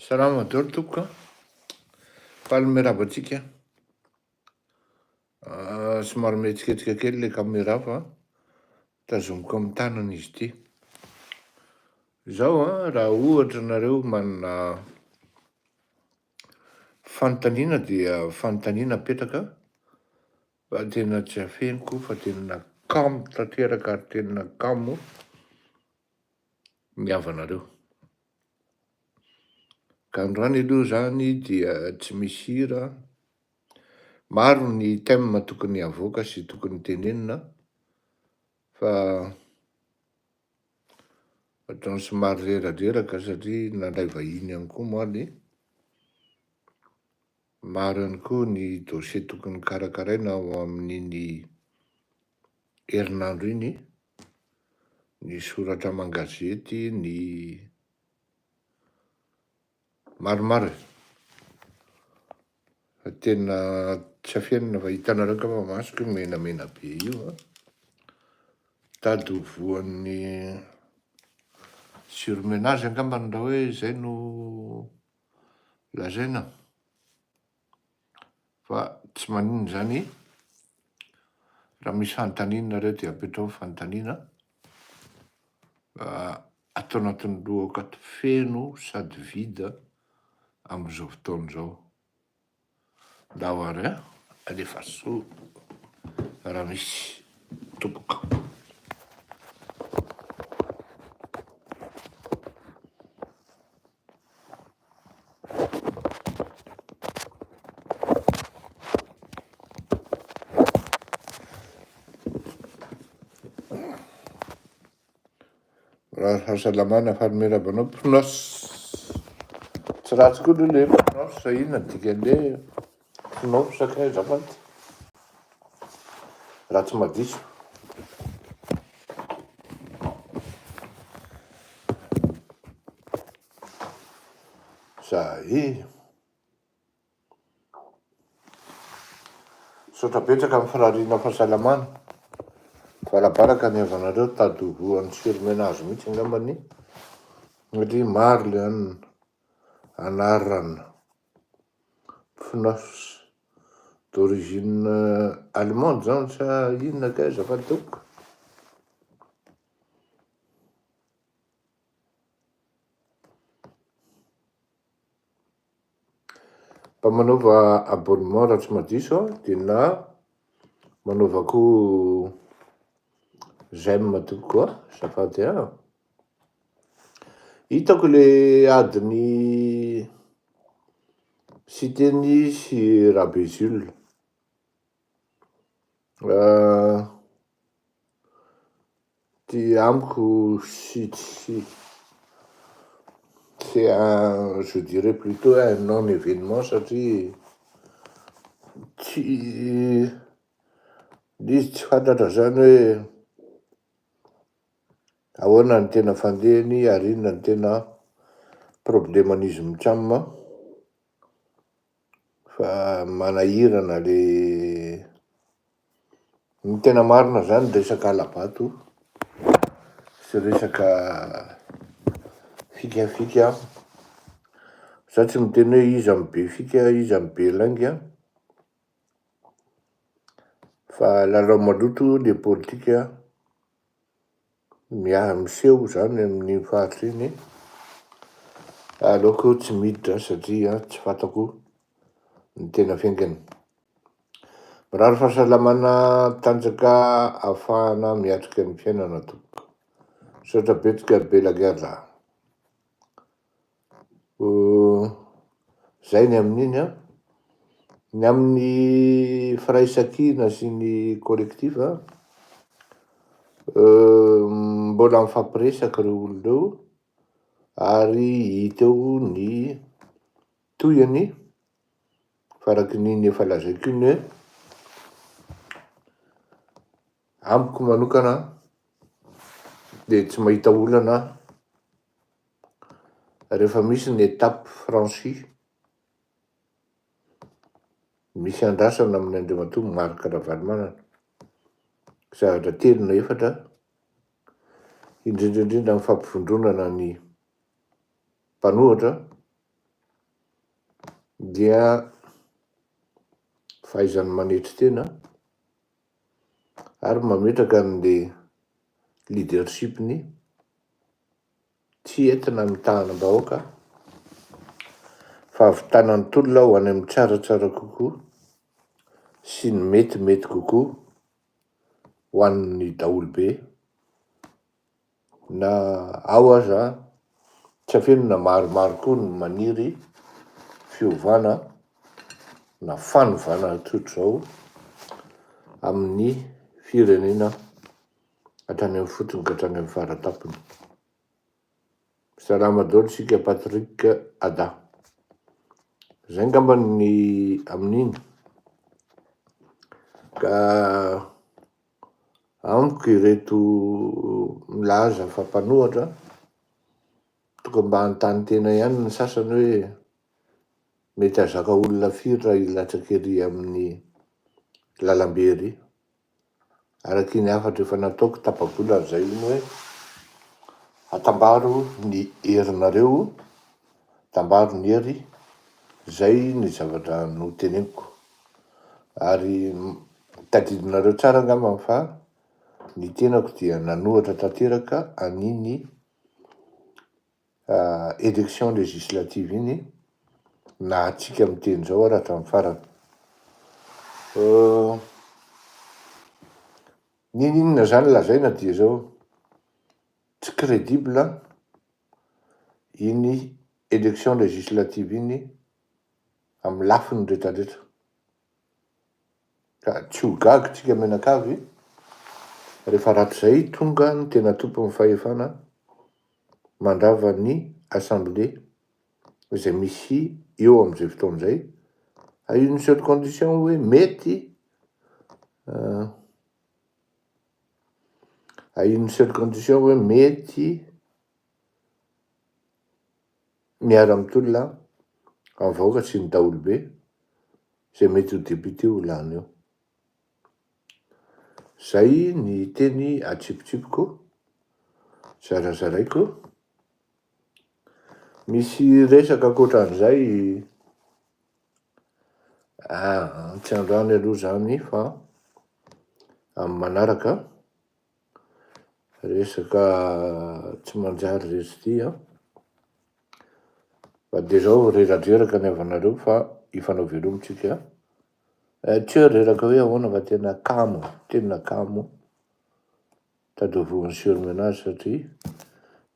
Salama daholo tompoko a. Palme rabatsika. Somary mihetsiketsika kely le caméra fa tazomiko amin'ny tanana izy ity. Izao raha ohatra nareo manana fanontaniana dia fanontaniana apetraka fa tena tsy afeniko fa tena kamo tanteraka ary tena kamo miavanareo. Ka androany aloha zany dia tsy misy hira, maro ny thème tokony avoaka sy tokony tenenina fa ohatrany somary reradraraka satria nandray vahiny ihany koa moaly. Maro ihany koa ny dossier tokony karakaraina ao amin'iny herinandro iny, ny soratra am'gazety, ny maromaro e. Fa tena tsy afianina fa hitanareo ka fa masoko menamena be io a. Tady ho voan'ny surmenage angambany raha hoe zay no lazaina. Fa tsy maninona zany, raha misy fanontaniana dia apetrao fanontaniana. Atao anatin'ny lohakato feno sady vida amin'izao fotoana izao. Nda ho ary alefa soa raha misy tompoko. Raha fahasalamana fanomerabanao pinaosy. Tsy ratsy koa aloha le pinaosy fa inona ny dikan'le pinaosy sakay azafady. Ratsy madiso. Zay. Sotra betsaka amin'ny firariana fahasalamana. Farabaraka ny havanareo tady ho voan'ny surmenage mihitsy angambany. Satria maro le anarana pinaosy d'origine allemande zany sa inona kay azafady tompoko. Mba manaova abonnement raha tsy madiso dia na manaova koa j'aime tompoko azafady hitako le adiny sy teny sy Rabezul. Ty amiko c'est je dirais plutôt un non-événement satria izy tsy fantatra zany hoe ahoana ny tena fandehany ary inona ny tena probleman'izy mitsamo fa manahirana le ny tena marina zany resaka alabato sy resaka fikafika. Za tsy miteny hoe iza amin'ny be fika, iza amin'ny be lainga, fa lalao maloto le politika miseho zany amin'ny faritra iny. Aleoko tsy miditra satria tsy fantako ny tena fiaingany. Mirary fahasalamana tanjaka ahafahana miatrika ny fiainana tompoko. Sotra betsika bela guerre. Zay ny amin'iny ny amin'ny firaisan-kina sy ny collectif mbola mifampiresaka ireo olona ireo ary hita eo ny tohiny faraky niny efa lazaiko iny hoe amiko manokana dia tsy mahita olana rehefa misy ny étape franchie, misy andrasana amin'ny Andriamatoa Marc Ravalomanana. Zavatra telo na efatra indrindraindrindra amin'ny fampivondronana ny mpanohatra dia fahaizany manetry tena ary mametraka an'le leadershipny tsy entina mitahana-bahoaka fa ahavitana ny tolona ho any amin'ny tsaratsara kokoa sy ny metimety kokoa ho an'ny daholobe na ao aza tsy afeno na maromaro koa ny maniry fiovana na fanovana tsotra zao amin'ny firenena hatrany amin'ny fotony ka hatrany amin'ny faratampony. Salama daholo sika Patrick Ada. Zay ngamba ny amin'iny ka amiko ireto milaza fa mpanohatra tonga mba hanontany tena ihany ny sasany hoe mety hazaka olona firy raha hilatsaka ery amin'ny lalambe ery. Araky ny hafatra efa nataoko tapa-bola zay iny hoe atambaro ny herinareo, tambaro ny hery, zay ny zavatra noteneniko ary tadidinareo tsara angamba fa ny tenako dia nanohatra tanteraka an'iny élection législative iny na atsika miteny zao ara hatramin'ny farany. Ninona zany lazaina dia zao tsy crédible iny élection législative iny amin'ny lafiny rehetrarehetra ka tsy ho gaga tsika menakavy rehefa ratrizay tonga ny tena tompon'ny fahefana mandrava ny assemblée izay misy eo amin'izay fotoan'izay à une seule condition hoe mety à une seule condition hoe mety miara-mitolona amin'ny vahoaka sy ny daholobe zay mety ho député ho lany eo. Zay ny teny atsipotsipoko zarazaraiko. Misy resaka ankoatran'izay tsy androany aloha zany fa amin'ny manaraka resaka tsy manjary resty fa de zao reradreraka ny avanareo fa hifanao velomintsika tsy hoe reraka hoe ahoana fa tena kamo tadavoan'ny siorony anazy satria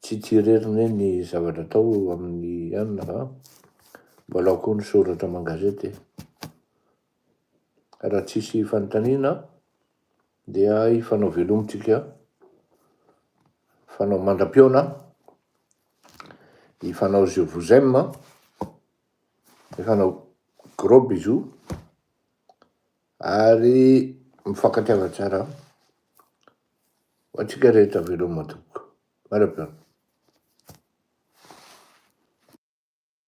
tsy tireriny ny zavatra atao amin'ny anina fa mbola koa ny soratra amangazety. Raha tsisy fanontaniana dia hifanao velomintsika, hifanao mandram-piona, hifanao je vous aime, hifanao gros bisous ary mifankatiava tsara ho antsika rehetra velomina tokoa. Mara-piona.